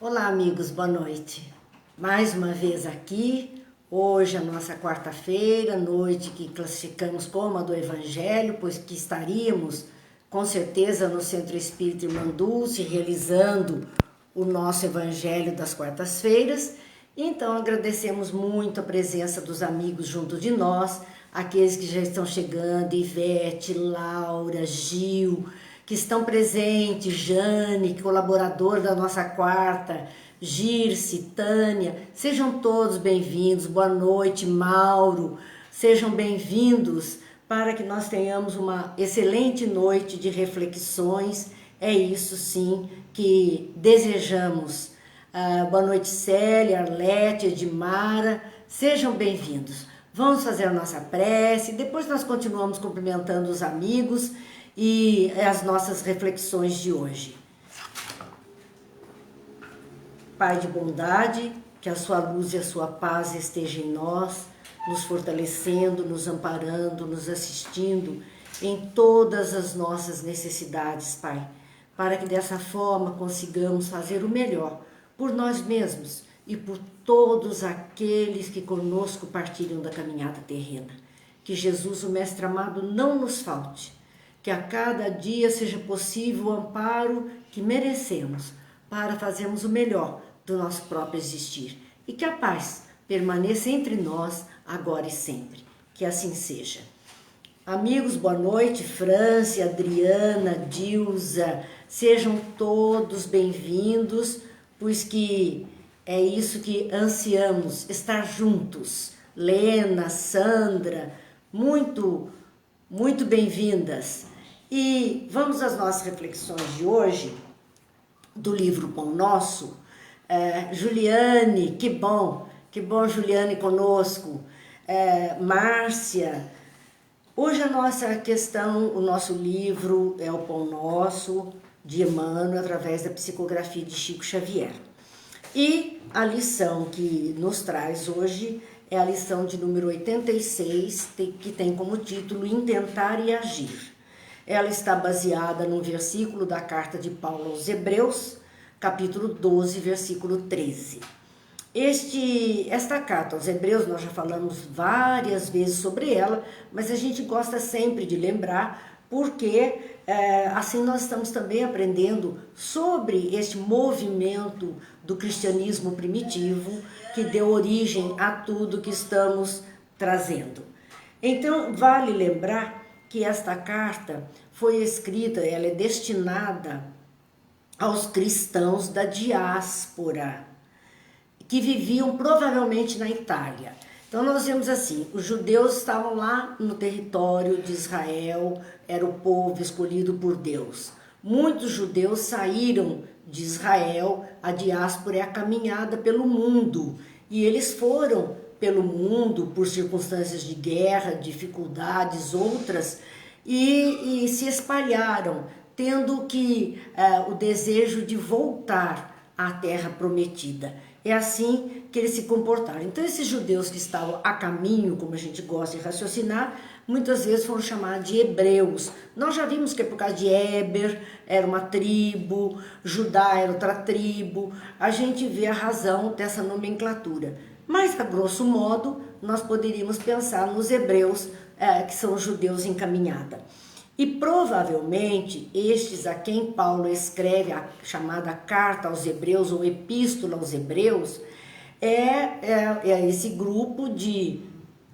Olá, amigos, boa noite. Mais uma vez aqui, hoje a nossa quarta-feira, noite que classificamos como a do Evangelho, pois que estaríamos com certeza no Centro Espírita Irmã Dulce realizando o nosso Evangelho das quartas-feiras. Então agradecemos muito a presença dos amigos junto de nós, aqueles que já estão chegando, Ivete, Laura, Gil, que estão presentes, Jane, colaborador da nossa quarta, Girce, Tânia, sejam todos bem-vindos, boa noite, Mauro, sejam bem-vindos para que nós tenhamos uma excelente noite de reflexões, é isso sim que desejamos. Boa noite, Célia, Arlete, Edmara, sejam bem-vindos. Vamos fazer a nossa prece, depois nós continuamos cumprimentando os amigos e as nossas reflexões de hoje. Pai de bondade, que a sua luz e a sua paz estejam em nós, nos fortalecendo, nos amparando, nos assistindo em todas as nossas necessidades, Pai, para que dessa forma consigamos fazer o melhor por nós mesmos e por todos aqueles que conosco partilham da caminhada terrena. Que Jesus, o Mestre amado, não nos falte, que a cada dia seja possível o amparo que merecemos para fazermos o melhor do nosso próprio existir e que a paz permaneça entre nós agora e sempre. Que assim seja. Amigos, boa noite. França, Adriana, Dilza, sejam todos bem-vindos, pois que é isso que ansiamos, estar juntos. Lena, Sandra, muito bem-vindas. E vamos às nossas reflexões de hoje, do livro Pão Nosso. Juliane, que bom Juliane conosco. Márcia, hoje a nossa questão, o nosso livro é o Pão Nosso, de Emmanuel, através da psicografia de Chico Xavier. E a lição que nos traz hoje é a lição de número 86, que tem como título Intentar e Agir. Ela está baseada num versículo da carta de Paulo aos Hebreus, capítulo 12, versículo 13. Esta carta aos Hebreus, nós já falamos várias vezes sobre ela, mas a gente gosta sempre de lembrar, porque assim nós estamos também aprendendo sobre este movimento do cristianismo primitivo que deu origem a tudo que estamos trazendo. Então, vale lembrar que esta carta foi escrita, ela é destinada aos cristãos da diáspora, que viviam provavelmente na Itália. Então nós vemos assim, os judeus estavam lá no território de Israel, era o povo escolhido por Deus. Muitos judeus saíram de Israel, a diáspora é a caminhada pelo mundo, e eles foram pelo mundo por circunstâncias de guerra, dificuldades, outras, e se espalharam, tendo o desejo de voltar à terra prometida. É assim que eles se comportaram. Então esses judeus que estavam a caminho, como a gente gosta de raciocinar, muitas vezes foram chamados de hebreus. Nós já vimos que é por causa de Éber, era uma tribo, Judá era outra tribo. A gente vê a razão dessa nomenclatura. Mas, a grosso modo, nós poderíamos pensar nos hebreus, que são os judeus em caminhada. E provavelmente estes a quem Paulo escreve a chamada carta aos Hebreus ou epístola aos Hebreus é esse grupo de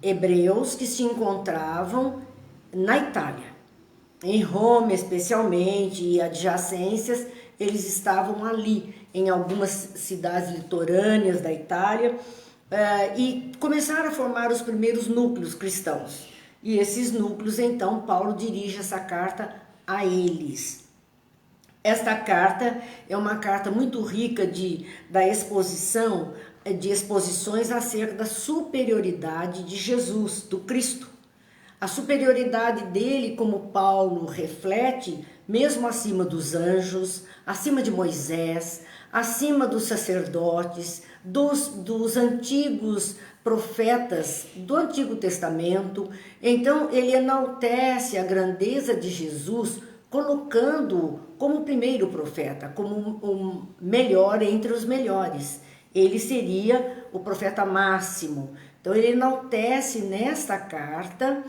hebreus que se encontravam na Itália, em Roma especialmente e adjacências. Eles estavam ali em algumas cidades litorâneas da Itália e começaram a formar os primeiros núcleos cristãos. E esses núcleos, então, Paulo dirige essa carta a eles. Esta carta é uma carta muito rica de exposições acerca da superioridade de Jesus, do Cristo. A superioridade dele, como Paulo reflete, mesmo acima dos anjos, acima de Moisés, acima dos sacerdotes, dos antigos profetas do Antigo Testamento. Então ele enaltece a grandeza de Jesus colocando como o primeiro profeta, como o melhor entre os melhores. Ele seria o profeta máximo. Então ele enaltece nesta carta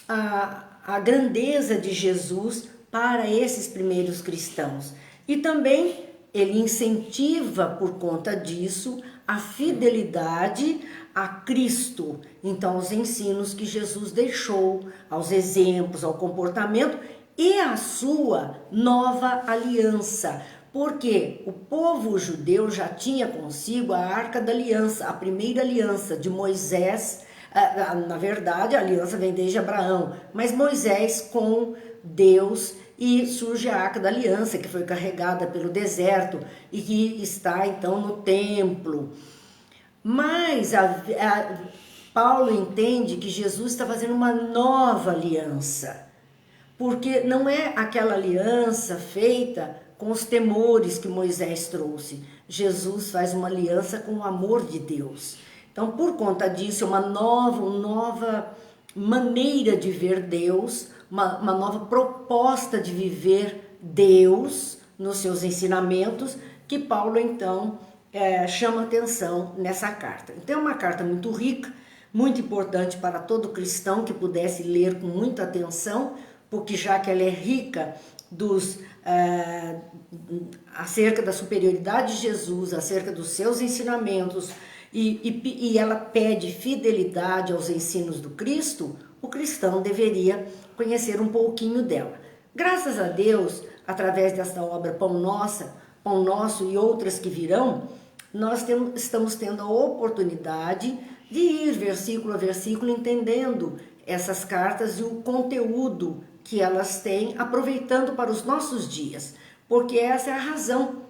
a grandeza de Jesus para esses primeiros cristãos. E também ele incentiva, por conta disso, a fidelidade a Cristo. Então, aos ensinos que Jesus deixou, aos exemplos, ao comportamento e a sua nova aliança. Porque o povo judeu já tinha consigo a Arca da Aliança, a primeira aliança de Moisés. Na verdade, a aliança vem desde Abraão, mas Moisés com Deus, e surge a Arca da Aliança, que foi carregada pelo deserto e que está então no templo. Mas Paulo entende que Jesus está fazendo uma nova aliança, porque não é aquela aliança feita com os temores que Moisés trouxe. Jesus faz uma aliança com o amor de Deus. Então, por conta disso, é uma nova maneira de ver Deus, uma nova proposta de viver Deus nos seus ensinamentos, que Paulo, então, chama atenção nessa carta. Então, é uma carta muito rica, muito importante para todo cristão que pudesse ler com muita atenção, porque já que ela é rica acerca da superioridade de Jesus, acerca dos seus ensinamentos, e ela pede fidelidade aos ensinos do Cristo, o cristão deveria conhecer um pouquinho dela. Graças a Deus, através desta obra Pão Nosso e outras que virão, nós estamos tendo a oportunidade de ir versículo a versículo entendendo essas cartas e o conteúdo que elas têm, aproveitando para os nossos dias, porque essa é a razão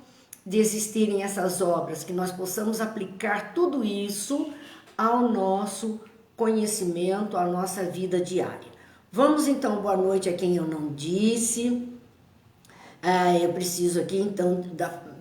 de existirem essas obras, que nós possamos aplicar tudo isso ao nosso conhecimento, à nossa vida diária. Vamos então, boa noite a quem eu não disse. Eu preciso aqui então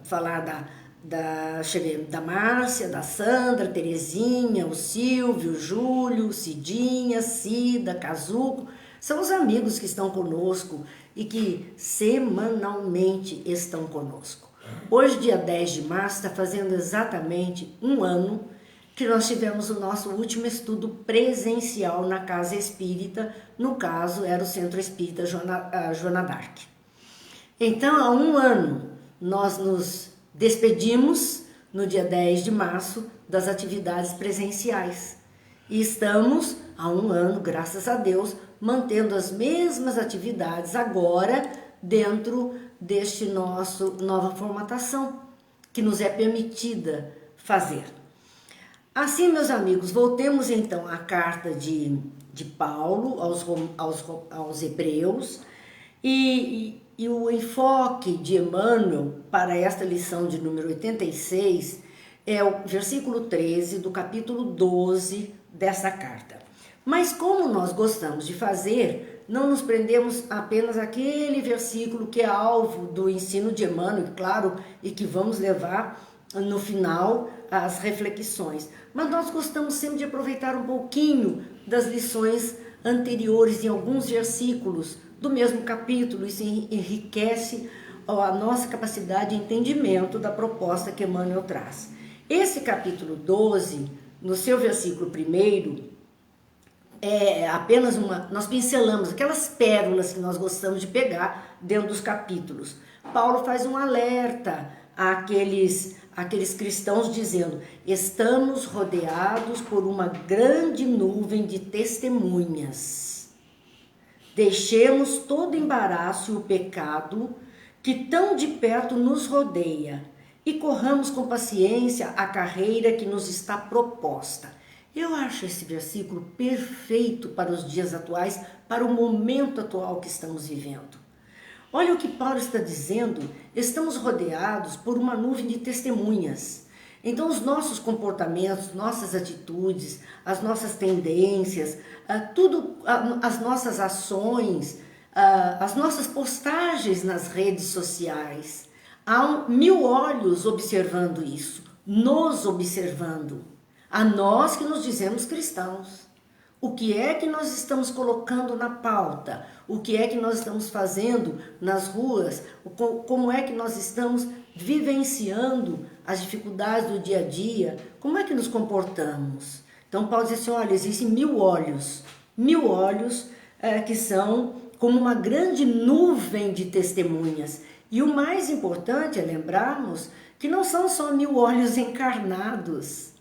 falar da Márcia, da Sandra, Terezinha, o Silvio, o Júlio, Cidinha, Cida, Cazuco. São os amigos que estão conosco e que semanalmente estão conosco. Hoje, dia 10 de março, está fazendo exatamente um ano que nós tivemos o nosso último estudo presencial na Casa Espírita, no caso era o Centro Espírita Joana d'Arc. Então, há um ano, nós nos despedimos no dia 10 de março das atividades presenciais. E estamos, há um ano, graças a Deus, mantendo as mesmas atividades agora dentro deste nosso nova formatação que nos é permitida fazer. Assim, meus amigos, voltemos então à carta de Paulo aos Hebreus e o enfoque de Emmanuel para esta lição de número 86 é o versículo 13 do capítulo 12 dessa carta. Mas como nós gostamos de fazer, não nos prendemos apenas àquele versículo que é alvo do ensino de Emmanuel, claro, e que vamos levar no final as reflexões. Mas nós gostamos sempre de aproveitar um pouquinho das lições anteriores em alguns versículos do mesmo capítulo. Isso enriquece a nossa capacidade de entendimento da proposta que Emmanuel traz. Esse capítulo 12, no seu versículo 1, é apenas nós pincelamos aquelas pérolas que nós gostamos de pegar dentro dos capítulos. Paulo faz um alerta àqueles cristãos dizendo: estamos rodeados por uma grande nuvem de testemunhas. Deixemos todo embaraço e o pecado que tão de perto nos rodeia e corramos com paciência a carreira que nos está proposta. Eu acho esse versículo perfeito para os dias atuais, para o momento atual que estamos vivendo. Olha o que Paulo está dizendo: estamos rodeados por uma nuvem de testemunhas. Então os nossos comportamentos, nossas atitudes, as nossas tendências, as nossas ações, as nossas postagens nas redes sociais, há 1000 olhos observando isso, nos observando. A nós que nos dizemos cristãos. O que é que nós estamos colocando na pauta? O que é que nós estamos fazendo nas ruas? Como é que nós estamos vivenciando as dificuldades do dia a dia? Como é que nos comportamos? Então Paulo diz assim, olha, existem 1000 olhos que são como uma grande nuvem de testemunhas. E o mais importante é lembrarmos que não são só 1000 olhos encarnados.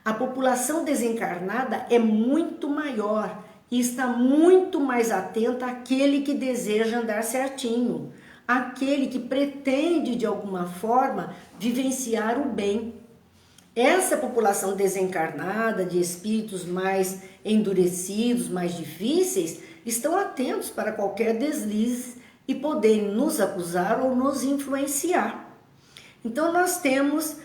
A população desencarnada é muito maior e está muito mais atenta àquele que deseja andar certinho, àquele que pretende de alguma forma vivenciar o bem. Essa população desencarnada, de espíritos mais endurecidos, mais difíceis, estão atentos para qualquer deslize e poderem nos acusar ou nos influenciar. Então nós temos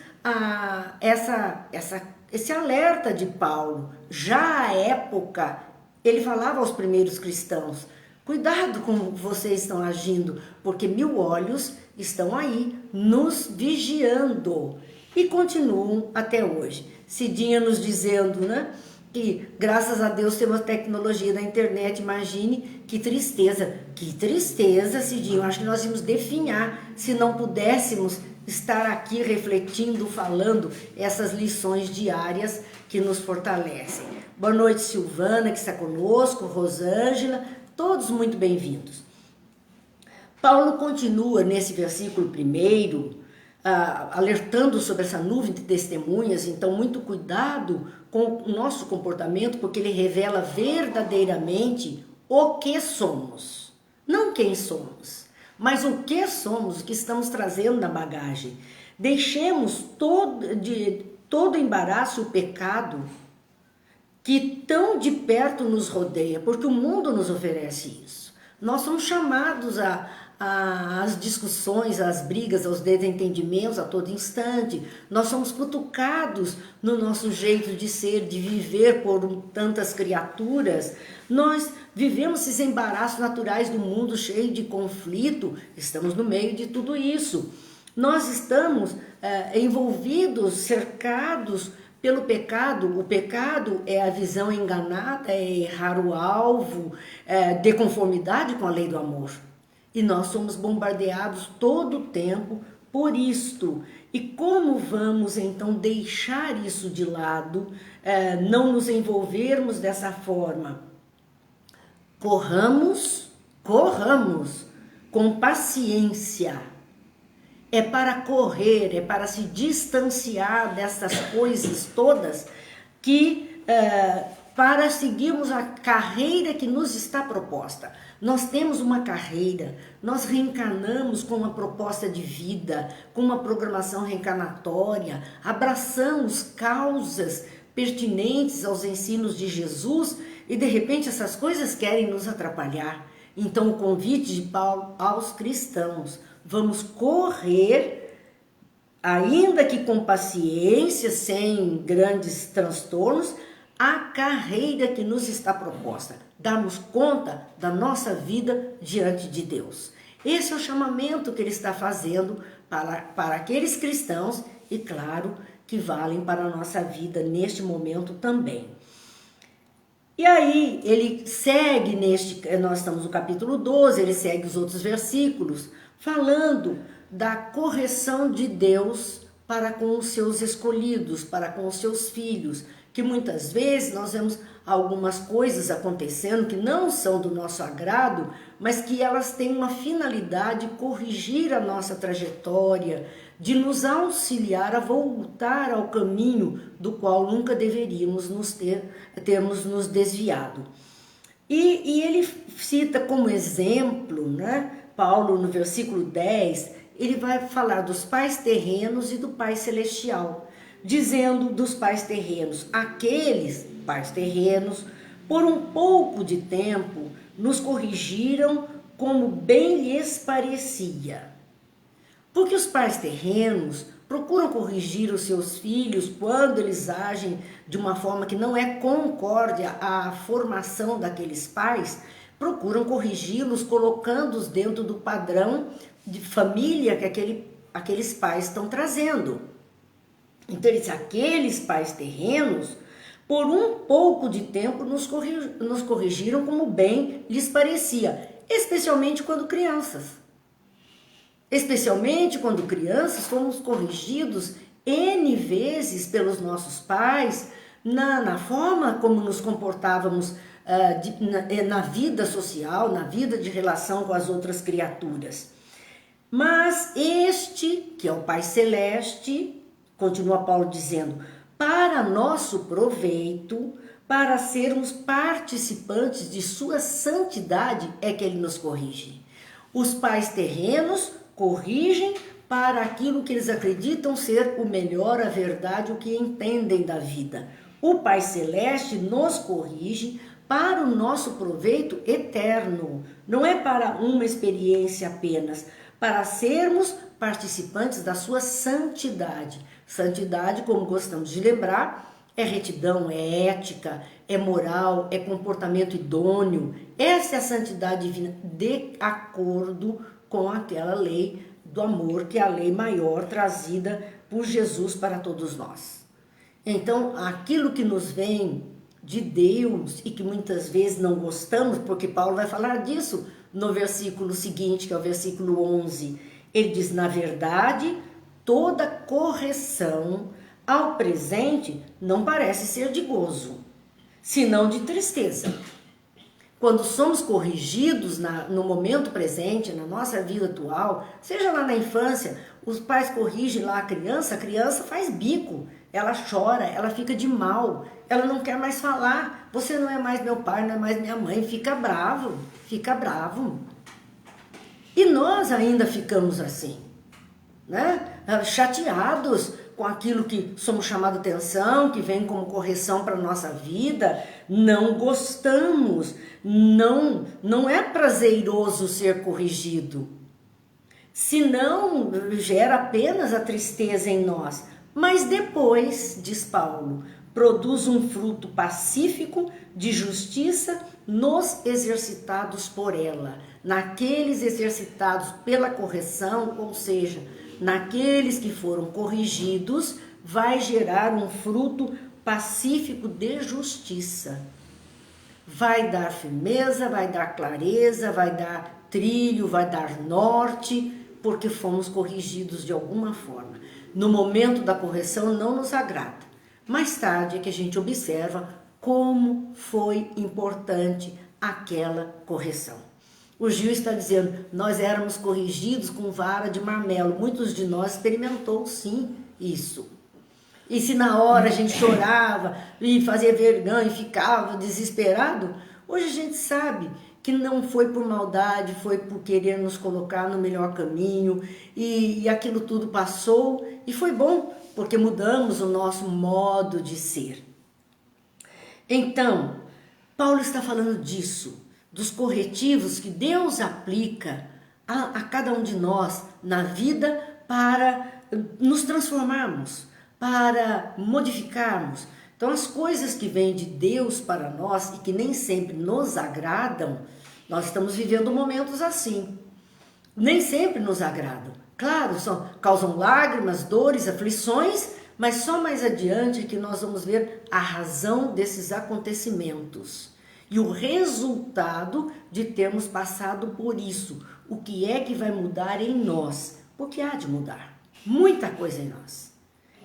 esse alerta de Paulo. Já à época, ele falava aos primeiros cristãos, cuidado como vocês estão agindo, porque 1000 olhos estão aí, nos vigiando. E continuam até hoje. Cidinha nos dizendo, né, que graças a Deus temos a tecnologia da internet, imagine que tristeza. Que tristeza, Cidinha, eu acho que nós íamos definhar se não pudéssemos estar aqui refletindo, falando essas lições diárias que nos fortalecem. Boa noite, Silvana, que está conosco, Rosângela, todos muito bem-vindos. Paulo continua nesse versículo 1, alertando sobre essa nuvem de testemunhas, então muito cuidado com o nosso comportamento, porque ele revela verdadeiramente o que somos, não quem somos, mas o que somos, o que estamos trazendo na bagagem. Deixemos todo embaraço, o pecado que tão de perto nos rodeia, porque o mundo nos oferece isso. Nós somos chamados às discussões, às brigas, aos desentendimentos a todo instante. Nós somos cutucados no nosso jeito de ser, de viver por tantas criaturas. Nós vivemos esses embaraços naturais do mundo cheio de conflito, estamos no meio de tudo isso. Nós estamos envolvidos, cercados pelo pecado. O pecado é a visão enganada, é errar o alvo, de conformidade com a lei do amor. E nós somos bombardeados todo o tempo por isto. E como vamos então deixar isso de lado, não nos envolvermos dessa forma? Corramos com paciência. É para correr, é para se distanciar dessas coisas todas, que para seguirmos a carreira que nos está proposta. Nós temos uma carreira, nós reencarnamos com uma proposta de vida, com uma programação reencarnatória, abraçamos causas pertinentes aos ensinos de Jesus e de repente essas coisas querem nos atrapalhar. Então o convite de Paulo aos cristãos, vamos correr, ainda que com paciência, sem grandes transtornos, a carreira que nos está proposta, darmos conta da nossa vida diante de Deus. Esse é o chamamento que ele está fazendo para aqueles cristãos e, claro, que valem para a nossa vida neste momento também. E aí ele segue nós estamos no capítulo 12, ele segue os outros versículos, falando da correção de Deus para com os seus escolhidos, para com os seus filhos, que muitas vezes nós vemos algumas coisas acontecendo que não são do nosso agrado, mas que elas têm uma finalidade de corrigir a nossa trajetória, de nos auxiliar a voltar ao caminho do qual nunca deveríamos termos nos desviado. E ele cita como exemplo, né, Paulo no versículo 10, ele vai falar dos pais terrenos e do Pai Celestial, dizendo dos pais terrenos, aqueles pais terrenos, por um pouco de tempo, nos corrigiram como bem lhes parecia. Porque os pais terrenos procuram corrigir os seus filhos quando eles agem de uma forma que não é concorde à formação daqueles pais, procuram corrigi-los colocando-os dentro do padrão de família que aqueles pais estão trazendo. Então, aqueles pais terrenos, Por um pouco de tempo nos corrigiram como bem lhes parecia, especialmente quando crianças. Especialmente quando crianças fomos corrigidos N vezes pelos nossos pais na forma como nos comportávamos na vida social, na vida de relação com as outras criaturas. Mas este, que é o Pai Celeste, continua Paulo dizendo, para nosso proveito, para sermos participantes de sua santidade, é que ele nos corrige. Os pais terrenos corrigem para aquilo que eles acreditam ser o melhor, a verdade, o que entendem da vida. O Pai Celeste nos corrige para o nosso proveito eterno, não é para uma experiência apenas, para sermos participantes da sua santidade. Santidade, como gostamos de lembrar, é retidão, é ética, é moral, é comportamento idôneo. Essa é a santidade divina, de acordo com aquela lei do amor, que é a lei maior trazida por Jesus para todos nós. Então, aquilo que nos vem de Deus e que muitas vezes não gostamos, porque Paulo vai falar disso no versículo seguinte, que é o versículo 11. Ele diz, na verdade, toda correção ao presente não parece ser de gozo, senão de tristeza. Quando somos corrigidos no momento presente, na nossa vida atual, seja lá na infância, os pais corrigem lá a criança faz bico, ela chora, ela fica de mal, ela não quer mais falar, você não é mais meu pai, não é mais minha mãe, fica bravo. E nós ainda ficamos assim, né? Chateados com aquilo que somos chamados de atenção, que vem como correção para a nossa vida, não gostamos, não é prazeroso ser corrigido, senão gera apenas a tristeza em nós. Mas depois, diz Paulo, produz um fruto pacífico de justiça nos exercitados por ela, naqueles exercitados pela correção, ou seja, naqueles que foram corrigidos, vai gerar um fruto pacífico de justiça. Vai dar firmeza, vai dar clareza, vai dar trilho, vai dar norte, porque fomos corrigidos de alguma forma. No momento da correção não nos agrada. Mais tarde é que a gente observa como foi importante aquela correção. O Gil está dizendo, nós éramos corrigidos com vara de marmelo. Muitos de nós experimentou sim isso. E se na hora a gente chorava e fazia vergonha e ficava desesperado, hoje a gente sabe que não foi por maldade, foi por querer nos colocar no melhor caminho e aquilo tudo passou e foi bom, porque mudamos o nosso modo de ser. Então, Paulo está falando disso, dos corretivos que Deus aplica a cada um de nós na vida para nos transformarmos, para modificarmos. Então, as coisas que vêm de Deus para nós e que nem sempre nos agradam, nós estamos vivendo momentos assim. Nem sempre nos agradam. Claro, causam lágrimas, dores, aflições, mas só mais adiante é que nós vamos ver a razão desses acontecimentos e o resultado de termos passado por isso. O que é que vai mudar em nós? Porque há de mudar muita coisa em nós.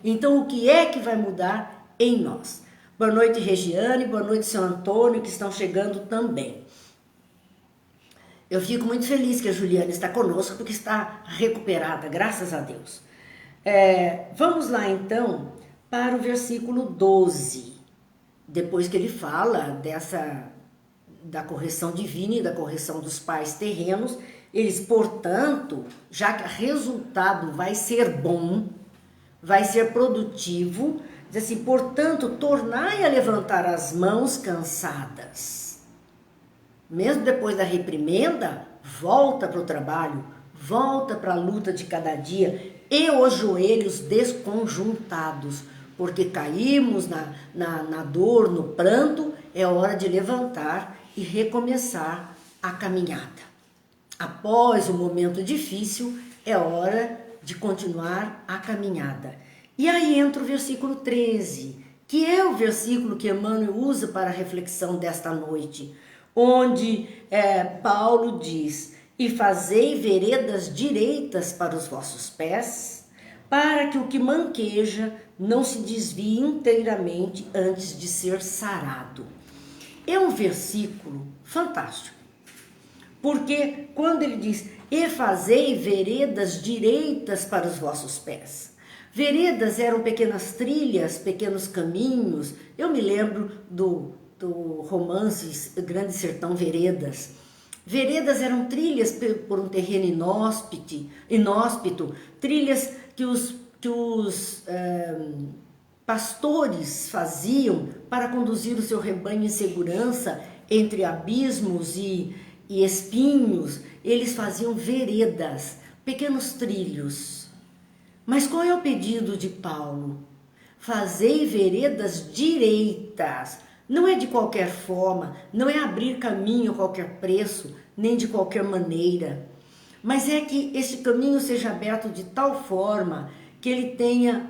Então, o que é que vai mudar em nós? Boa noite, Regiane, boa noite, seu Antônio, que estão chegando também. Eu fico muito feliz que a Juliana está conosco, porque está recuperada, graças a Deus. Vamos lá, então, para o versículo 12. Depois que ele fala da correção divina e da correção dos pais terrenos, eles, portanto, já que o resultado vai ser bom, vai ser produtivo, diz assim, portanto, tornai a levantar as mãos cansadas. Mesmo depois da reprimenda, volta para o trabalho, volta para a luta de cada dia e os joelhos desconjuntados, porque caímos na dor, no pranto, é hora de levantar e recomeçar a caminhada. Após o momento difícil, é hora de continuar a caminhada. E aí entra o versículo 13, que é o versículo que Emmanuel usa para a reflexão desta noite, onde Paulo diz: e fazei veredas direitas para os vossos pés, para que o que manqueja não se desvie inteiramente antes de ser sarado. É um versículo fantástico, porque quando ele diz: e fazei veredas direitas para os vossos pés. Veredas eram pequenas trilhas, pequenos caminhos. Eu me lembro do romance Grande Sertão Veredas. Veredas eram trilhas por um terreno inóspito, trilhas que os pastores faziam para conduzir o seu rebanho em segurança entre abismos e espinhos. Eles faziam veredas, pequenos trilhos. Mas qual é o pedido de Paulo? Fazei veredas direitas. Não é de qualquer forma, não é abrir caminho a qualquer preço, nem de qualquer maneira. Mas é que esse caminho seja aberto de tal forma que ele tenha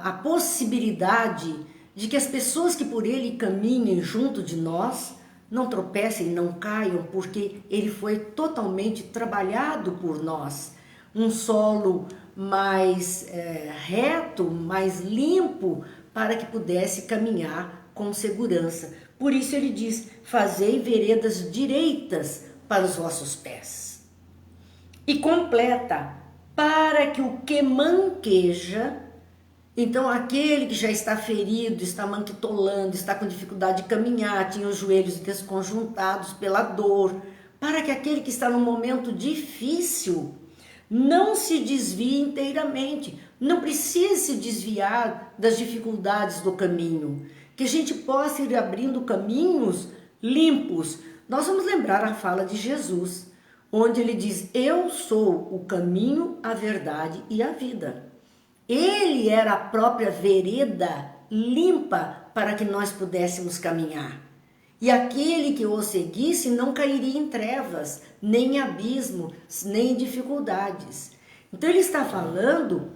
a possibilidade de que as pessoas que por ele caminhem junto de nós não tropecem, não caiam, porque ele foi totalmente trabalhado por nós. Um solo mais reto, mais limpo, para que pudesse caminhar com segurança. Por isso ele diz: fazei veredas direitas para os vossos pés. E completa: para que o que manqueja, então aquele que já está ferido, está manquitolando, está com dificuldade de caminhar, tinha os joelhos desconjuntados pela dor, para que aquele que está num momento difícil não se desvie inteiramente, não precise se desviar das dificuldades do caminho, que a gente possa ir abrindo caminhos limpos. Nós vamos lembrar a fala de Jesus, onde ele diz: eu sou o caminho, a verdade e a vida. Ele era a própria vereda limpa para que nós pudéssemos caminhar. E aquele que o seguisse não cairia em trevas, nem em abismo, nem em dificuldades. Então ele está falando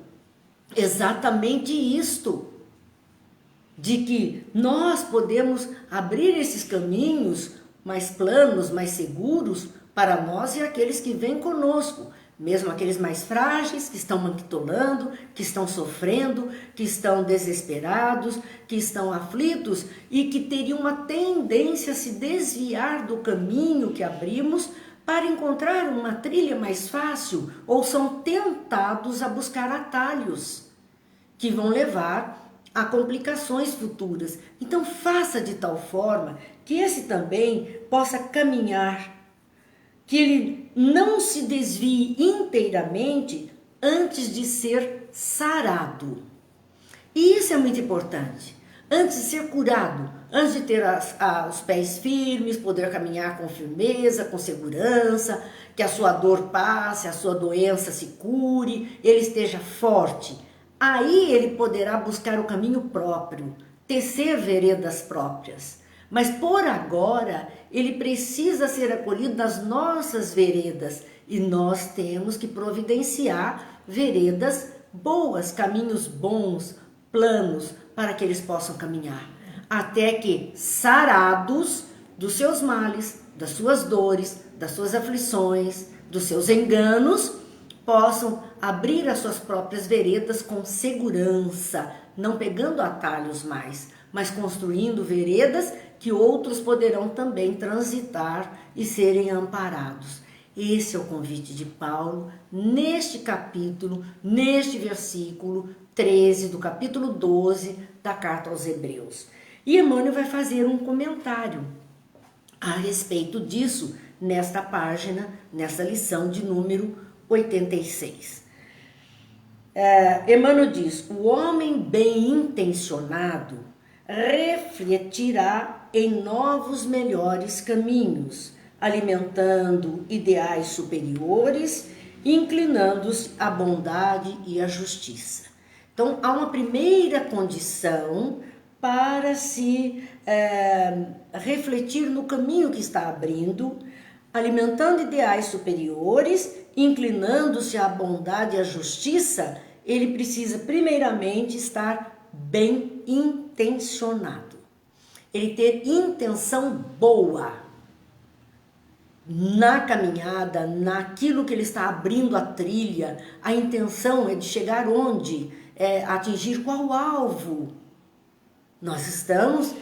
exatamente isto, de que nós podemos abrir esses caminhos mais planos, mais seguros para nós e aqueles que vêm conosco, mesmo aqueles mais frágeis, que estão manquitolando, que estão sofrendo, que estão desesperados, que estão aflitos e que teriam uma tendência a se desviar do caminho que abrimos para encontrar uma trilha mais fácil, ou são tentados a buscar atalhos que vão levar a complicações futuras. Então faça de tal forma que esse também possa caminhar, que ele não se desvie inteiramente antes de ser sarado. E isso é muito importante. Antes de ser curado, antes de ter os pés firmes, poder caminhar com firmeza, com segurança, que a sua dor passe, a sua doença se cure, ele esteja forte. Aí ele poderá buscar o caminho próprio, tecer veredas próprias. Mas por agora, ele precisa ser acolhido nas nossas veredas. E nós temos que providenciar veredas boas, caminhos bons, planos, para que eles possam caminhar. Até que, sarados dos seus males, das suas dores, das suas aflições, dos seus enganos, possam abrir as suas próprias veredas com segurança, não pegando atalhos mais, mas construindo veredas que outros poderão também transitar e serem amparados. Esse é o convite de Paulo neste capítulo, neste versículo 13 do capítulo 12 da carta aos Hebreus. E Emmanuel vai fazer um comentário a respeito disso nesta página, nessa lição de número 86. Emmanuel diz: o homem bem intencionado refletirá em novos, melhores caminhos, alimentando ideais superiores, inclinando-se à bondade e à justiça. Então, há uma primeira condição para se refletir no caminho que está abrindo, alimentando ideais superiores, inclinando-se à bondade e à justiça. Ele precisa primeiramente estar bem intencionado. Ele ter intenção boa na caminhada, naquilo que ele está abrindo a trilha. A intenção é de chegar onde? É atingir qual alvo? Nós estamos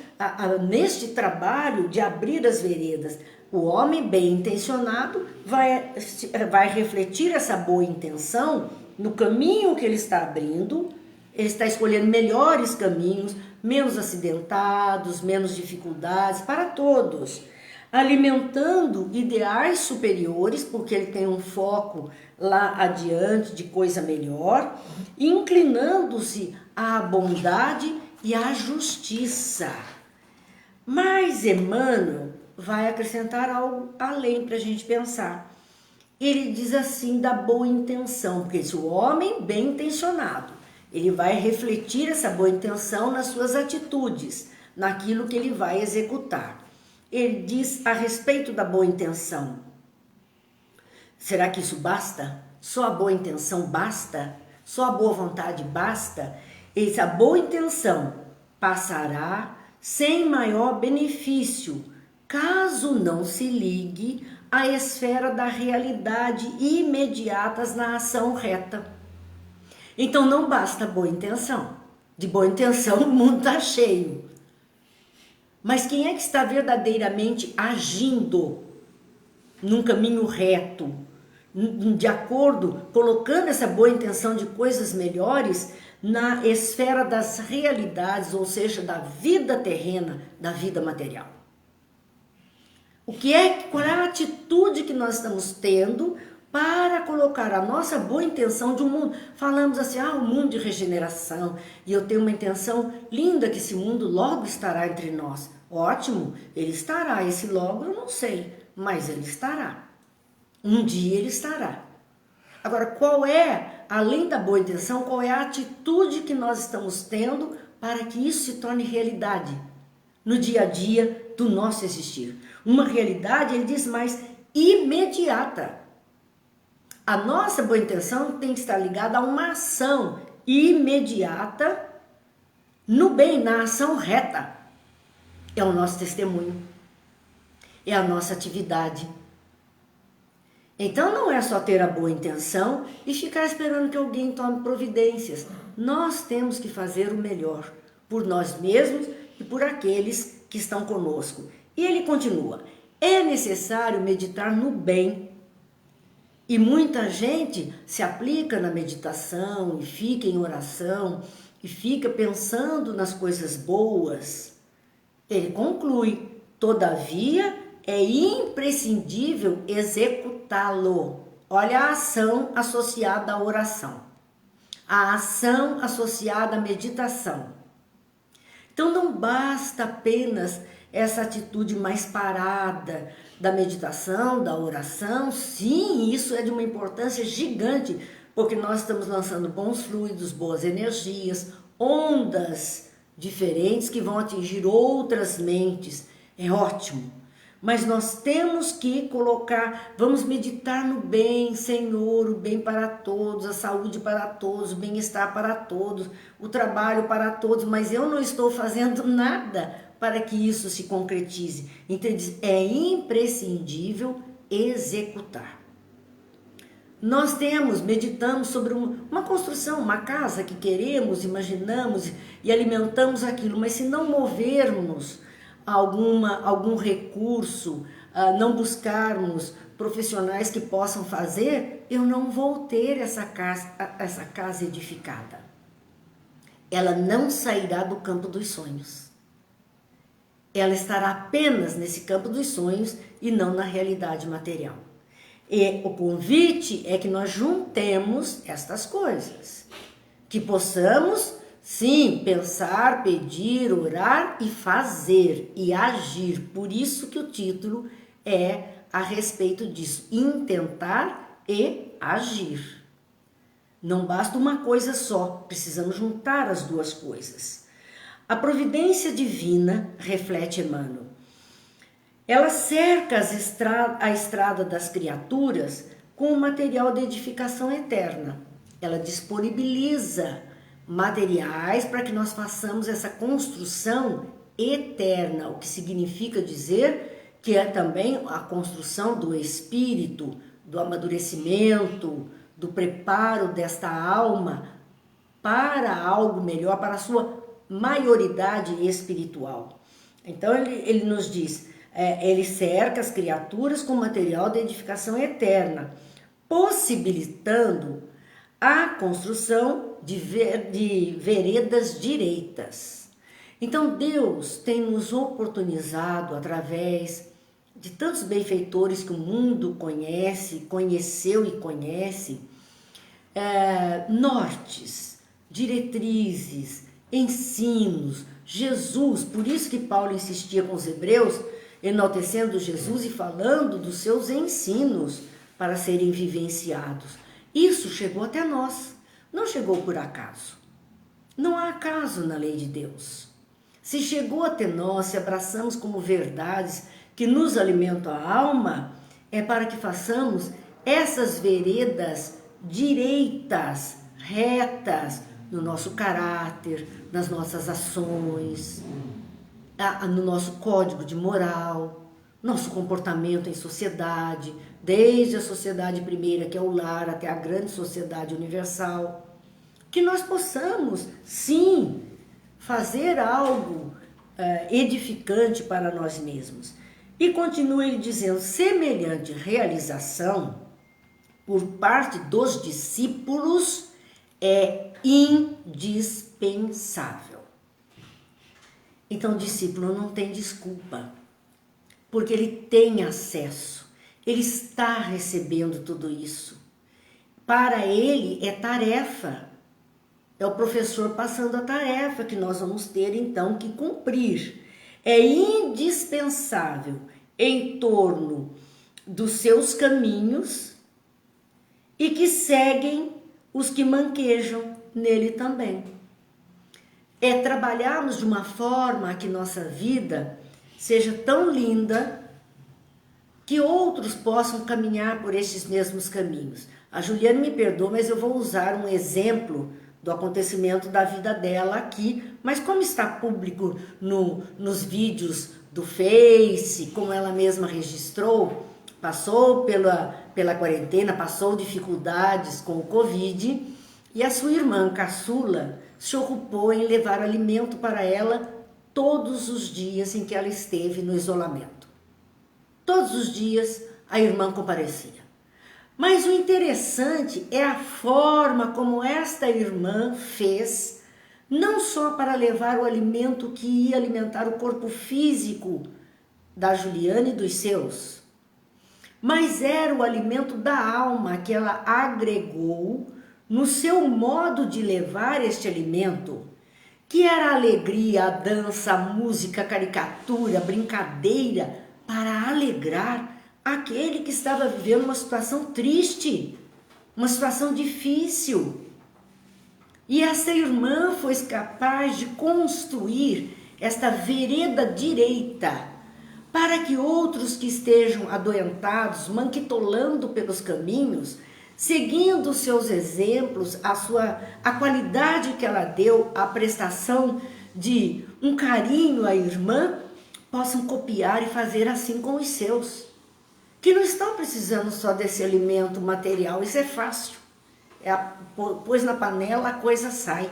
neste trabalho de abrir as veredas. O homem bem intencionado vai refletir essa boa intenção no caminho que ele está abrindo. Ele está escolhendo melhores caminhos, menos acidentados, menos dificuldades para todos, alimentando ideais superiores, porque ele tem um foco lá adiante de coisa melhor, inclinando-se à bondade e à justiça. Mas Emmanuel vai acrescentar algo além para a gente pensar. Ele diz assim da boa intenção, porque se o homem bem intencionado, ele vai refletir essa boa intenção nas suas atitudes, naquilo que ele vai executar. Ele diz a respeito da boa intenção. Será que isso basta? Só a boa intenção basta? Só a boa vontade basta? Essa boa intenção passará sem maior benefício, caso não se ligue à esfera da realidade imediatas na ação reta. Então não basta boa intenção. De boa intenção o mundo está cheio. Mas quem é que está verdadeiramente agindo num caminho reto, de acordo, colocando essa boa intenção de coisas melhores na esfera das realidades, ou seja, da vida terrena, da vida material? Qual é a atitude que nós estamos tendo para colocar a nossa boa intenção de um mundo? Falamos assim, um mundo de regeneração, e eu tenho uma intenção linda que esse mundo logo estará entre nós. Ótimo, ele estará, esse logo eu não sei, mas ele estará. Um dia ele estará. Agora, qual é, além da boa intenção, qual é a atitude que nós estamos tendo para que isso se torne realidade no dia a dia do nosso existir? Uma realidade, ele diz mais, imediata. A nossa boa intenção tem que estar ligada a uma ação imediata no bem, na ação reta. É o nosso testemunho, é a nossa atividade. Então não é só ter a boa intenção e ficar esperando que alguém tome providências. Nós temos que fazer o melhor por nós mesmos e por aqueles que estão conosco. E ele continua, é necessário meditar no bem. E muita gente se aplica na meditação e fica em oração e fica pensando nas coisas boas. Ele conclui, todavia é imprescindível executá-lo. Olha a ação associada à oração, a ação associada à meditação. Então não basta apenas essa atitude mais parada da meditação, da oração. Sim, isso é de uma importância gigante, porque nós estamos lançando bons fluidos, boas energias, ondas diferentes que vão atingir outras mentes. É ótimo. Mas nós temos que colocar, vamos meditar no bem, Senhor, o bem para todos, a saúde para todos, o bem-estar para todos, o trabalho para todos, mas eu não estou fazendo nada para que isso se concretize. Então é imprescindível executar. Nós meditamos sobre uma construção, uma casa que queremos, imaginamos e alimentamos aquilo, mas se não movermos algum recurso, não buscarmos profissionais que possam fazer, eu não vou ter essa casa edificada. Ela não sairá do campo dos sonhos. Ela estará apenas nesse campo dos sonhos e não na realidade material. E o convite é que nós juntemos estas coisas, que possamos, sim, pensar, pedir, orar e fazer e agir. Por isso que o título é a respeito disso, intentar e agir. Não basta uma coisa só, precisamos juntar as duas coisas. A providência divina, reflete Emmanuel, ela cerca a estrada das criaturas com o material de edificação eterna. Ela disponibiliza materiais para que nós façamos essa construção eterna, o que significa dizer que é também a construção do espírito, do amadurecimento, do preparo desta alma para algo melhor, para a sua maioridade espiritual. Então ele nos diz, ele cerca as criaturas com material de edificação eterna, possibilitando a construção de veredas direitas. Então Deus tem nos oportunizado através de tantos benfeitores que o mundo conhece, conheceu e conhece, nortes, diretrizes, ensinos, Jesus. Por isso que Paulo insistia com os hebreus, enaltecendo Jesus e falando dos seus ensinos para serem vivenciados. Isso chegou até nós, não chegou por acaso. Não há acaso na lei de Deus. Se chegou até nós, se abraçamos como verdades que nos alimentam a alma, é para que façamos essas veredas direitas, retas, no nosso caráter, nas nossas ações, no nosso código de moral, nosso comportamento em sociedade, desde a sociedade primeira, que é o lar, até a grande sociedade universal. Que nós possamos, sim, fazer algo edificante para nós mesmos. E continua ele dizendo, semelhante realização por parte dos discípulos é indispensável. Então o discípulo não tem desculpa, porque ele tem acesso, ele está recebendo tudo isso. Para ele é tarefa, é o professor passando a tarefa que nós vamos ter então que cumprir. É indispensável em torno dos seus caminhos e que seguem os que manquejam nele também. É trabalharmos de uma forma que nossa vida seja tão linda que outros possam caminhar por estes mesmos caminhos. A Juliana me perdoa, mas eu vou usar um exemplo do acontecimento da vida dela aqui, mas como está público nos vídeos do Face, como ela mesma registrou, passou pela quarentena, passou dificuldades com o Covid, e a sua irmã caçula se ocupou em levar alimento para ela todos os dias em que ela esteve no isolamento. Todos os dias a irmã comparecia. Mas o interessante é a forma como esta irmã fez, não só para levar o alimento que ia alimentar o corpo físico da Juliana e dos seus, mas era o alimento da alma que ela agregou no seu modo de levar este alimento, que era a alegria, a dança, a música, a caricatura, a brincadeira, para alegrar aquele que estava vivendo uma situação triste, uma situação difícil. E essa irmã foi capaz de construir esta vereda direita para que outros que estejam adoentados, manquitolando pelos caminhos, seguindo os seus exemplos, a qualidade que ela deu, a prestação de um carinho à irmã, possam copiar e fazer assim com os seus, que não estão precisando só desse alimento material. Isso é fácil, pôs na panela, a coisa sai,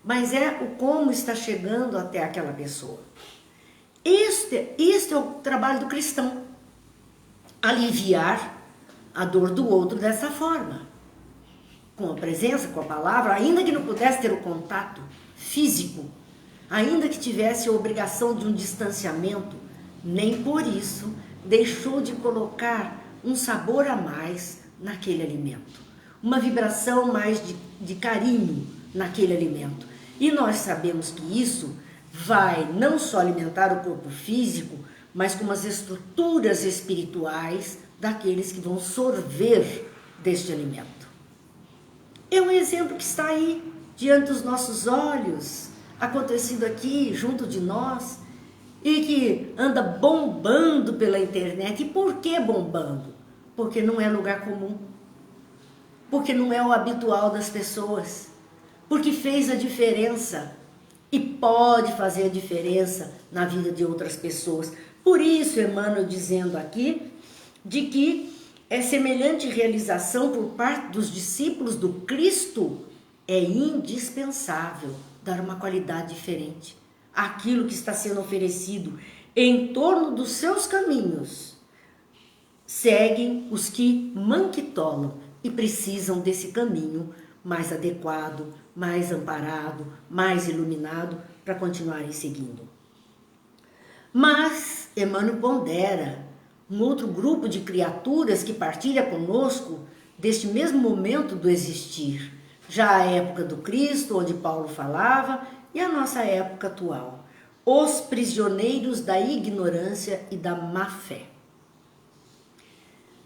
mas é o como está chegando até aquela pessoa. Este é o trabalho do cristão, aliviar a dor do outro dessa forma, com a presença, com a palavra, ainda que não pudesse ter o contato físico, ainda que tivesse a obrigação de um distanciamento, nem por isso deixou de colocar um sabor a mais naquele alimento, uma vibração mais de carinho naquele alimento. E nós sabemos que isso vai não só alimentar o corpo físico, mas como as estruturas espirituais daqueles que vão sorver deste alimento. É um exemplo que está aí, diante dos nossos olhos, acontecido aqui, junto de nós, e que anda bombando pela internet. E por que bombando? Porque não é lugar comum, porque não é o habitual das pessoas, porque fez a diferença e pode fazer a diferença na vida de outras pessoas. Por isso, Emmanuel dizendo aqui de que semelhante realização por parte dos discípulos do Cristo é indispensável dar uma qualidade diferente àquilo que está sendo oferecido em torno dos seus caminhos. Seguem os que manquitolam e precisam desse caminho mais adequado, mais amparado, mais iluminado para continuarem seguindo. Mas Emmanuel pondera um outro grupo de criaturas que partilha conosco deste mesmo momento do existir, já a época do Cristo, onde Paulo falava, e a nossa época atual, os prisioneiros da ignorância e da má fé.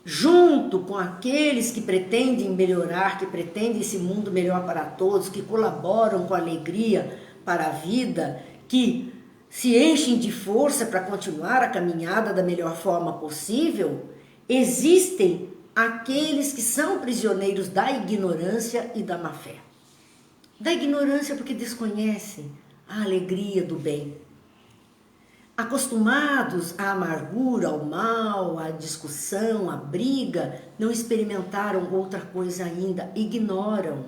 Junto com aqueles que pretendem melhorar, que pretendem esse mundo melhor para todos, que colaboram com alegria para a vida, que se enchem de força para continuar a caminhada da melhor forma possível, existem aqueles que são prisioneiros da ignorância e da má fé. Da ignorância porque desconhecem a alegria do bem. Acostumados à amargura, ao mal, à discussão, à briga, não experimentaram outra coisa ainda, ignoram.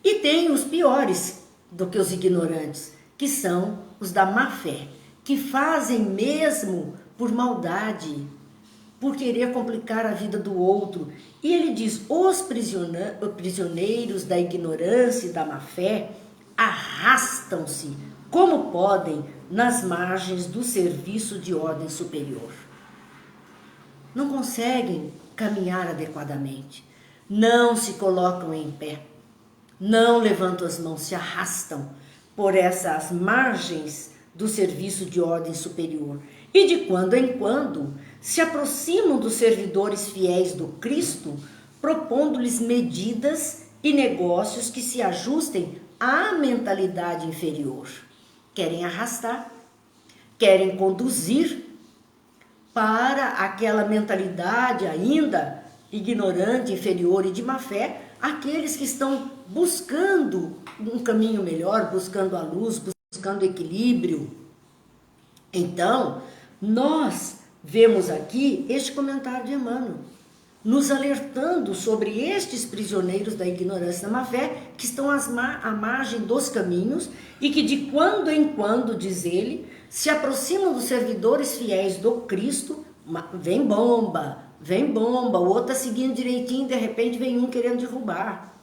E tem os piores do que os ignorantes, que são os da má fé, que fazem mesmo por maldade, por querer complicar a vida do outro. E ele diz, os prisioneiros da ignorância e da má fé arrastam-se como podem nas margens do serviço de ordem superior. Não conseguem caminhar adequadamente, não se colocam em pé, não levantam as mãos, se arrastam por essas margens do serviço de ordem superior. E de quando em quando se aproximam dos servidores fiéis do Cristo, propondo-lhes medidas e negócios que se ajustem à mentalidade inferior. Querem arrastar, querem conduzir para aquela mentalidade ainda ignorante, inferior e de má fé, aqueles que estão buscando um caminho melhor, buscando a luz, buscando equilíbrio. Então, nós vemos aqui este comentário de Emmanuel, nos alertando sobre estes prisioneiros da ignorância e da má fé, que estão à margem dos caminhos e que de quando em quando, diz ele, se aproximam dos servidores fiéis do Cristo. Vem bomba, o outro está seguindo direitinho, de repente vem um querendo derrubar.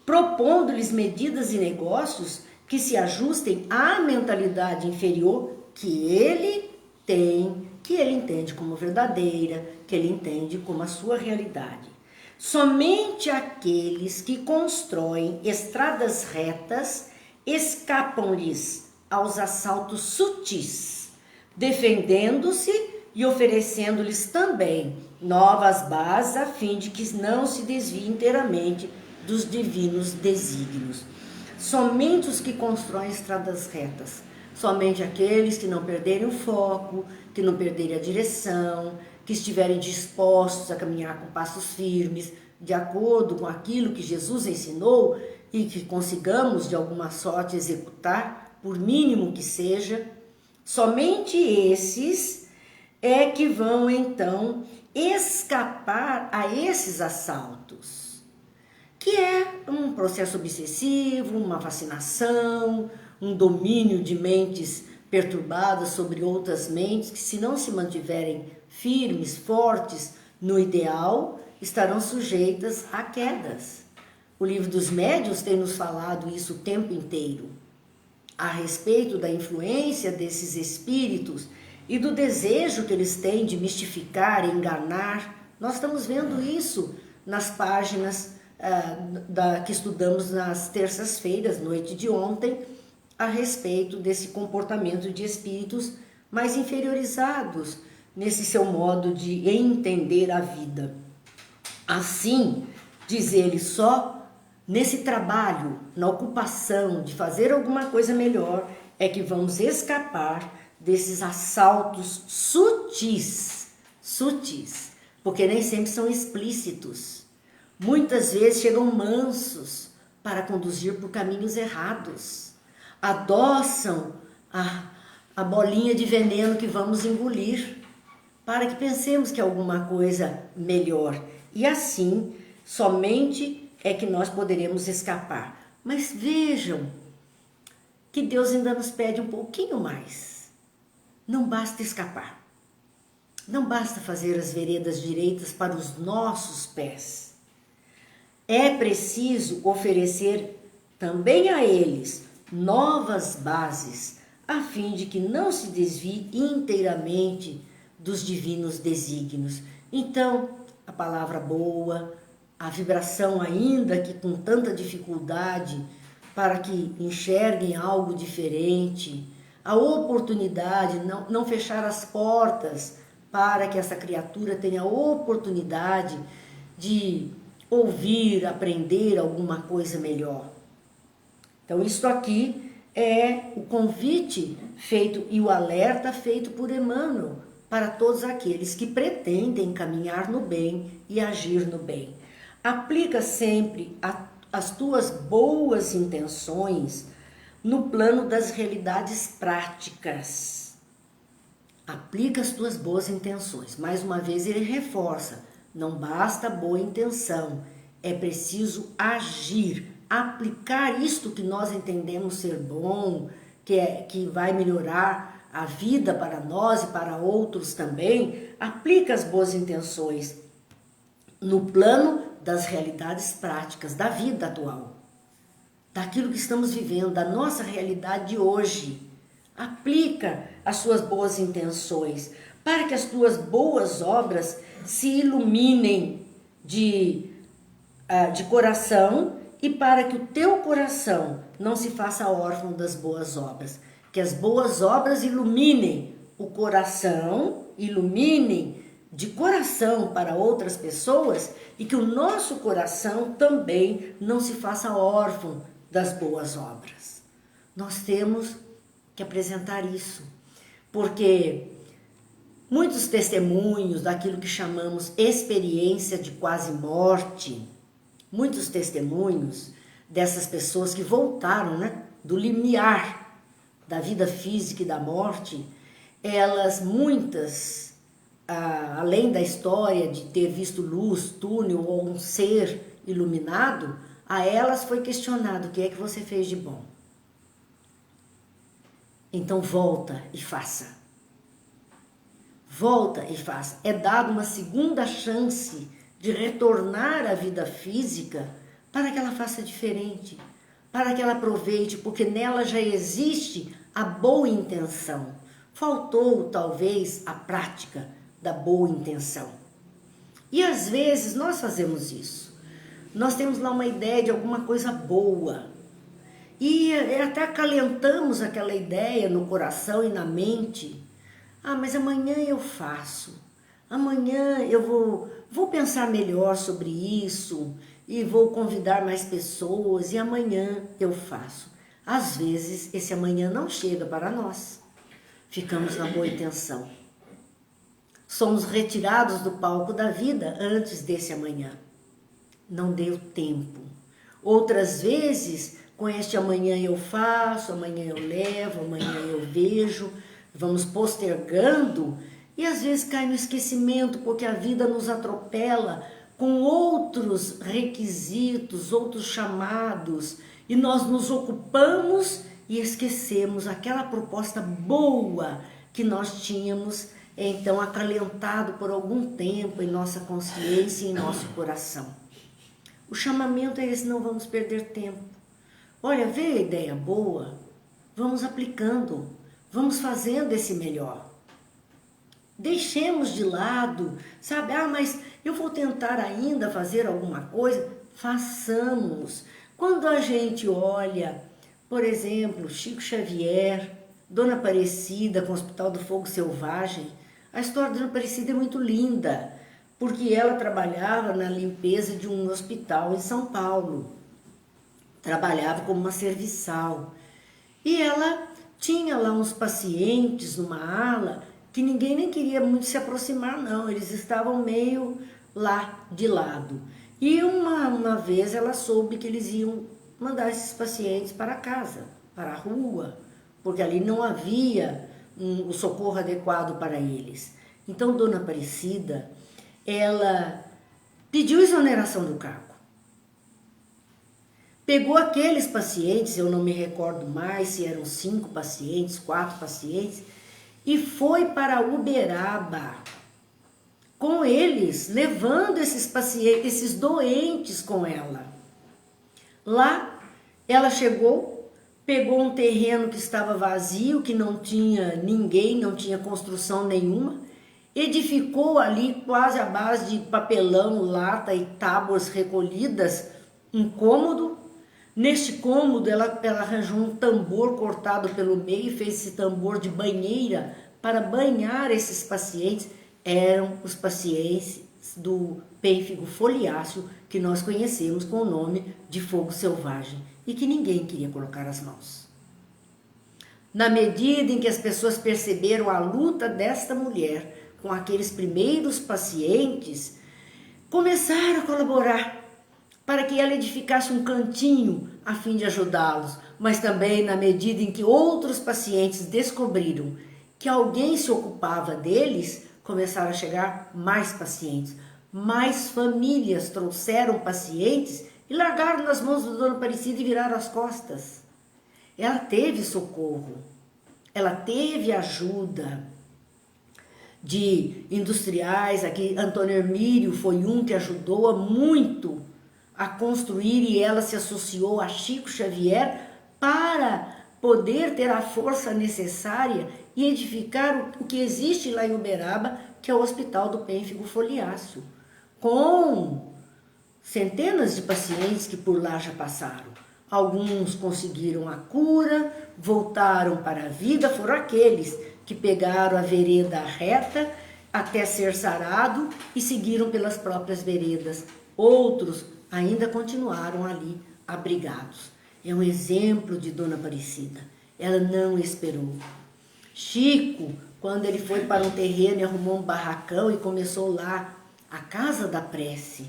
Propondo-lhes medidas e negócios que se ajustem à mentalidade inferior que ele tem, que ele entende como verdadeira, que ele entende como a sua realidade. Somente aqueles que constroem estradas retas escapam-lhes aos assaltos sutis, defendendo-se e oferecendo-lhes também novas bases a fim de que não se desvie inteiramente dos divinos desígnios. Somente os que constroem estradas retas, somente aqueles que não perderem o foco, que não perderem a direção, que estiverem dispostos a caminhar com passos firmes, de acordo com aquilo que Jesus ensinou e que consigamos de alguma sorte executar, por mínimo que seja, somente esses é que vão então escapar a esses assaltos, que é um processo obsessivo, uma fascinação, um domínio de mentes perturbadas sobre outras mentes que, se não se mantiverem firmes, fortes no ideal, estarão sujeitas a quedas. O livro dos médiuns tem nos falado isso o tempo inteiro, a respeito da influência desses espíritos e do desejo que eles têm de mistificar, enganar. Nós estamos vendo isso nas páginas que estudamos nas terças-feiras, noite de ontem, a respeito desse comportamento de espíritos mais inferiorizados nesse seu modo de entender a vida. Assim, diz ele, só nesse trabalho, na ocupação de fazer alguma coisa melhor, é que vamos escapar desses assaltos sutis, porque nem sempre são explícitos. Muitas vezes chegam mansos, para conduzir por caminhos errados. Adoçam a bolinha de veneno que vamos engolir, para que pensemos que é alguma coisa melhor. E assim, somente é que nós poderemos escapar. Mas vejam que Deus ainda nos pede um pouquinho mais. Não basta escapar. Não basta fazer as veredas direitas para os nossos pés. É preciso oferecer também a eles novas bases, a fim de que não se desvie inteiramente dos divinos desígnios. Então, a palavra boa, a vibração ainda que com tanta dificuldade para que enxerguem algo diferente, a oportunidade, não fechar as portas para que essa criatura tenha a oportunidade de ouvir, aprender alguma coisa melhor. Então, isso aqui é o convite feito e o alerta feito por Emmanuel para todos aqueles que pretendem caminhar no bem e agir no bem. Aplica sempre as tuas boas intenções no plano das realidades práticas. Aplica as tuas boas intenções. Mais uma vez ele reforça, não basta boa intenção, é preciso agir, aplicar isto que nós entendemos ser bom, que vai melhorar a vida para nós e para outros também. Aplica as boas intenções no plano das realidades práticas da vida atual, daquilo que estamos vivendo, da nossa realidade de hoje. Aplica as suas boas intenções para que as tuas boas obras se iluminem de coração e para que o teu coração não se faça órfão das boas obras. Que as boas obras iluminem o coração, iluminem de coração para outras pessoas e que o nosso coração também não se faça órfão das boas obras. Nós temos que apresentar isso, porque muitos testemunhos daquilo que chamamos experiência de quase morte, muitos testemunhos dessas pessoas que voltaram, do limiar da vida física e da morte, elas, muitas, além da história de ter visto luz, túnel ou um ser iluminado, a elas foi questionado: o que é que você fez de bom? Então volta e faça. Volta e faça. É dado uma segunda chance de retornar à vida física para que ela faça diferente, para que ela aproveite, porque nela já existe a boa intenção. Faltou, talvez, a prática da boa intenção. E às vezes nós fazemos isso. Nós temos lá uma ideia de alguma coisa boa e até acalentamos aquela ideia no coração e na mente. Mas amanhã eu faço. Amanhã eu vou pensar melhor sobre isso e vou convidar mais pessoas e amanhã eu faço. Às vezes esse amanhã não chega para nós. Ficamos na boa intenção. Somos retirados do palco da vida antes desse amanhã. Não deu tempo. Outras vezes, com este amanhã eu faço, amanhã eu levo, amanhã eu vejo, vamos postergando e às vezes cai no esquecimento porque a vida nos atropela com outros requisitos, outros chamados e nós nos ocupamos e esquecemos aquela proposta boa que nós tínhamos então acalentado por algum tempo em nossa consciência e em nosso coração. O chamamento é esse: não vamos perder tempo. Olha, veio a ideia boa, vamos aplicando, vamos fazendo esse melhor. Deixemos de lado, sabe? Mas eu vou tentar ainda fazer alguma coisa. Façamos. Quando a gente olha, por exemplo, Chico Xavier, Dona Aparecida com o Hospital do Fogo Selvagem, a história da Dona Aparecida é muito linda, porque ela trabalhava na limpeza de um hospital em São Paulo. Trabalhava como uma serviçal. E ela tinha lá uns pacientes numa ala que ninguém nem queria muito se aproximar, não. Eles estavam meio lá de lado. E uma vez ela soube que eles iam mandar esses pacientes para casa, para a rua, porque ali não havia o socorro adequado para eles. Então, Dona Aparecida, ela pediu exoneração do cargo. Pegou aqueles pacientes, eu não me recordo mais se eram 5 pacientes, 4 pacientes, e foi para Uberaba com eles, levando esses pacientes, esses doentes com ela. Lá, ela chegou, pegou um terreno que estava vazio, que não tinha ninguém, não tinha construção nenhuma, edificou ali quase à base de papelão, lata e tábuas recolhidas, um cômodo. Neste cômodo, ela arranjou um tambor cortado pelo meio e fez esse tambor de banheira para banhar esses pacientes. Eram os pacientes do pênfigo foliáceo que nós conhecemos com o nome de fogo selvagem e que ninguém queria colocar as mãos. Na medida em que as pessoas perceberam a luta desta mulher com aqueles primeiros pacientes, começaram a colaborar para que ela edificasse um cantinho a fim de ajudá-los, mas também na medida em que outros pacientes descobriram que alguém se ocupava deles, começaram a chegar mais pacientes, mais famílias trouxeram pacientes e largaram nas mãos do Dona Aparecida e viraram as costas. Ela teve socorro, ela teve ajuda de industriais. Aqui Antônio Hermílio foi um que ajudou muito a construir e ela se associou a Chico Xavier para poder ter a força necessária e edificar o que existe lá em Uberaba, que é o Hospital do Pênfigo Foliáceo, com centenas de pacientes que por lá já passaram. Alguns conseguiram a cura, voltaram para a vida, foram aqueles que pegaram a vereda reta até ser sarado e seguiram pelas próprias veredas. Outros ainda continuaram ali abrigados. É um exemplo de Dona Aparecida. Ela não esperou. Chico, quando ele foi para um terreno e arrumou um barracão e começou lá a Casa da Prece,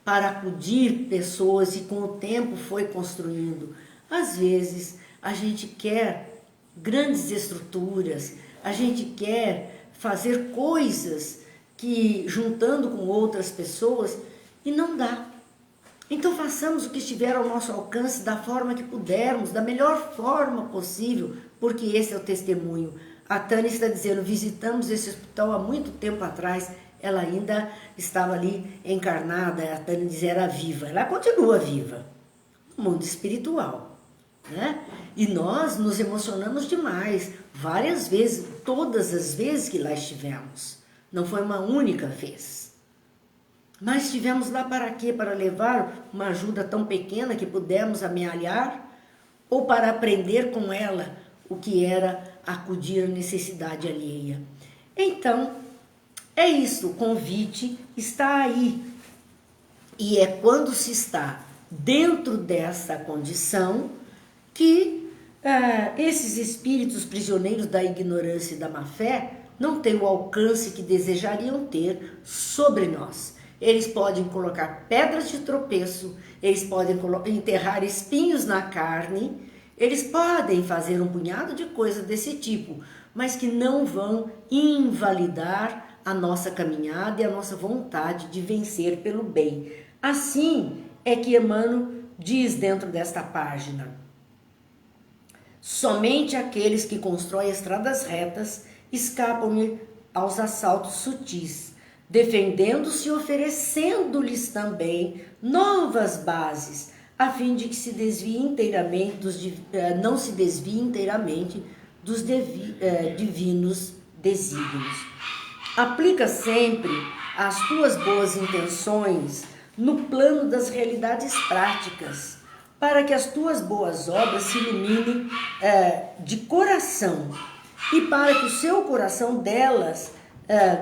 para acudir pessoas e com o tempo foi construindo. Às vezes a gente quer grandes estruturas, a gente quer fazer coisas que juntando com outras pessoas e não dá. Então façamos o que estiver ao nosso alcance da forma que pudermos, da melhor forma possível, porque esse é o testemunho. A Tânia está dizendo, visitamos esse hospital há muito tempo atrás, ela ainda estava ali encarnada, a Tânia diz, era viva, ela continua viva, no mundo espiritual, né? E nós nos emocionamos demais, várias vezes, todas as vezes que lá estivemos, não foi uma única vez. Mas estivemos lá para quê? Para levar uma ajuda tão pequena que pudemos amealhar ou para aprender com ela o que era acudir à necessidade alheia. Então, é isso, o convite está aí. E é quando se está dentro dessa condição que esses espíritos prisioneiros da ignorância e da má-fé não têm o alcance que desejariam ter sobre nós. Eles podem colocar pedras de tropeço, eles podem enterrar espinhos na carne, eles podem fazer um punhado de coisas desse tipo, mas que não vão invalidar a nossa caminhada e a nossa vontade de vencer pelo bem. Assim é que Emmanuel diz dentro desta página: somente aqueles que constroem estradas retas escapam aos assaltos sutis, defendendo-se e oferecendo-lhes também novas bases, a fim de que se desvie inteiramente não se desvie inteiramente dos divinos desígnios. Aplica sempre as tuas boas intenções no plano das realidades práticas, para que as tuas boas obras se iluminem de coração e para que o seu coração delas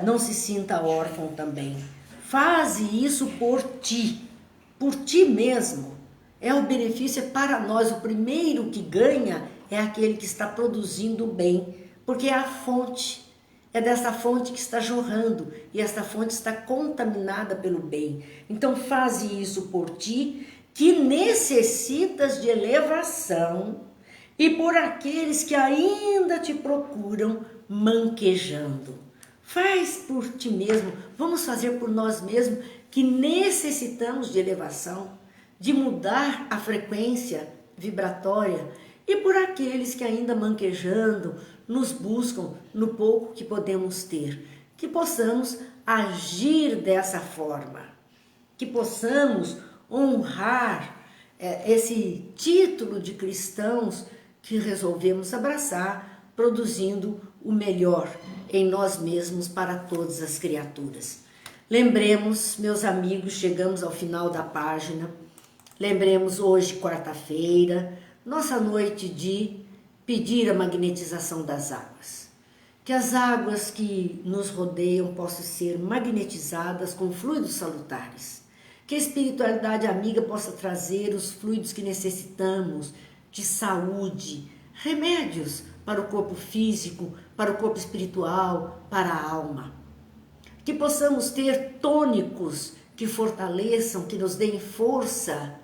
não se sinta órfão também. Faze isso por ti mesmo. É o benefício para nós. O primeiro que ganha é aquele que está produzindo o bem, porque é a fonte. É dessa fonte que está jorrando e esta fonte está contaminada pelo bem. Então faze isso por ti, que necessitas de elevação e por aqueles que ainda te procuram manquejando. Faz por ti mesmo, vamos fazer por nós mesmos que necessitamos de elevação, de mudar a frequência vibratória e por aqueles que ainda manquejando nos buscam no pouco que podemos ter, que possamos agir dessa forma, que possamos honrar esse título de cristãos que resolvemos abraçar, produzindo o melhor em nós mesmos para todas as criaturas. Lembremos, meus amigos, chegamos ao final da página, lembremos hoje, quarta-feira, nossa noite de pedir a magnetização das águas. Que as águas que nos rodeiam possam ser magnetizadas com fluidos salutares. Que a espiritualidade amiga possa trazer os fluidos que necessitamos de saúde, remédios para o corpo físico, para o corpo espiritual, para a alma. Que possamos ter tônicos que fortaleçam, que nos deem força,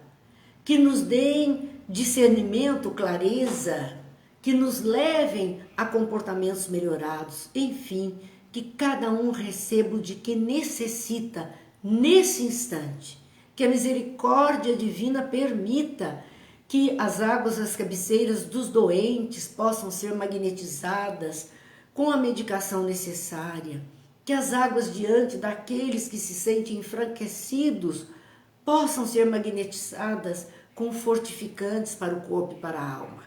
que nos deem discernimento, clareza, que nos levem a comportamentos melhorados. Enfim, que cada um receba o de que necessita nesse instante. Que a misericórdia divina permita que as águas das cabeceiras dos doentes possam ser magnetizadas com a medicação necessária, que as águas diante daqueles que se sentem enfraquecidos possam ser magnetizadas com fortificantes para o corpo e para a alma.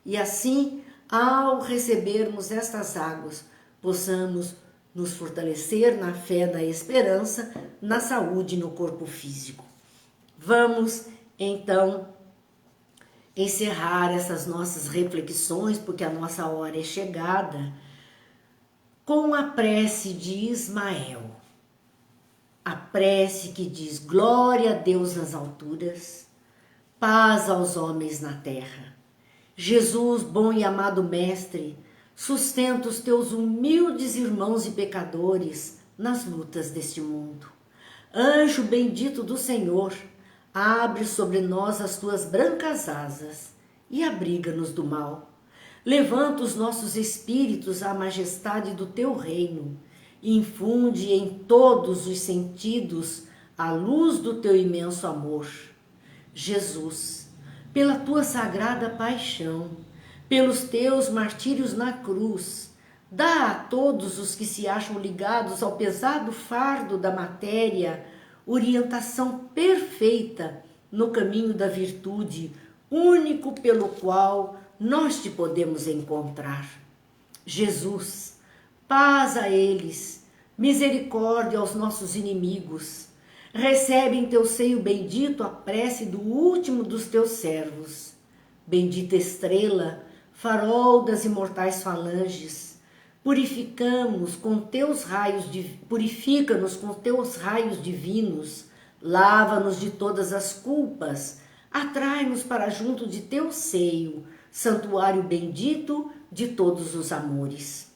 E assim, ao recebermos estas águas, possamos nos fortalecer na fé, na esperança, na saúde e no corpo físico. Vamos, então, encerrar essas nossas reflexões, porque a nossa hora é chegada, com a prece de Ismael. A prece que diz: glória a Deus nas alturas, paz aos homens na terra. Jesus, bom e amado Mestre, sustenta os teus humildes irmãos e pecadores nas lutas deste mundo. Anjo bendito do Senhor, abre sobre nós as tuas brancas asas e abriga-nos do mal. Levanta os nossos espíritos à majestade do teu reino e infunde em todos os sentidos a luz do teu imenso amor. Jesus, pela tua sagrada paixão, pelos teus martírios na cruz, dá a todos os que se acham ligados ao pesado fardo da matéria orientação perfeita no caminho da virtude, único pelo qual nós te podemos encontrar. Jesus, paz a eles, misericórdia aos nossos inimigos. Recebe em teu seio bendito a prece do último dos teus servos. Bendita estrela, farol das imortais falanges, purifica-nos com teus raios divinos, lava-nos de todas as culpas, atrai-nos para junto de teu seio, santuário bendito de todos os amores.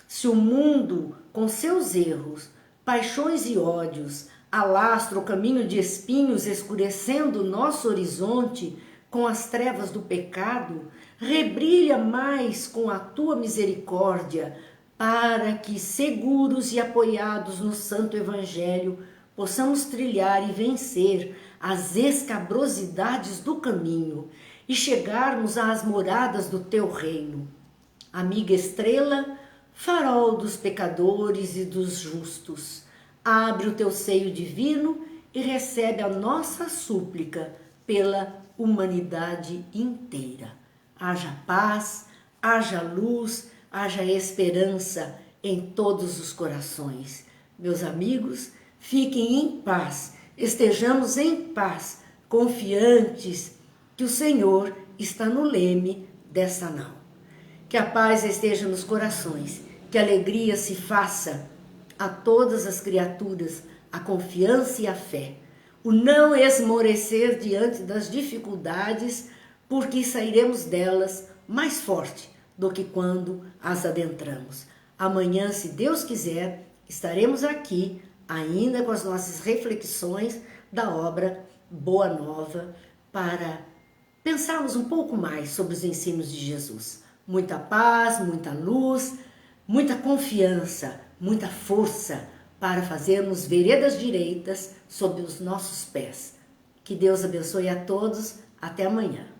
Se o mundo, com seus erros, paixões e ódios, alastra o caminho de espinhos, escurecendo o nosso horizonte com as trevas do pecado, rebrilha mais com a tua misericórdia, para que, seguros e apoiados no Santo Evangelho, possamos trilhar e vencer as escabrosidades do caminho e chegarmos às moradas do teu reino. Amiga estrela, farol dos pecadores e dos justos, abre o teu seio divino e recebe a nossa súplica pela humanidade inteira. Haja paz, haja luz, haja esperança em todos os corações. Meus amigos, fiquem em paz, estejamos em paz, confiantes que o Senhor está no leme dessa nau. Que a paz esteja nos corações, que a alegria se faça a todas as criaturas, a confiança e a fé, o não esmorecer diante das dificuldades, porque sairemos delas mais forte do que quando as adentramos. Amanhã, se Deus quiser, estaremos aqui ainda com as nossas reflexões da obra Boa Nova, para pensarmos um pouco mais sobre os ensinos de Jesus. Muita paz, muita luz, muita confiança, muita força para fazermos veredas direitas sob os nossos pés. Que Deus abençoe a todos. Até amanhã.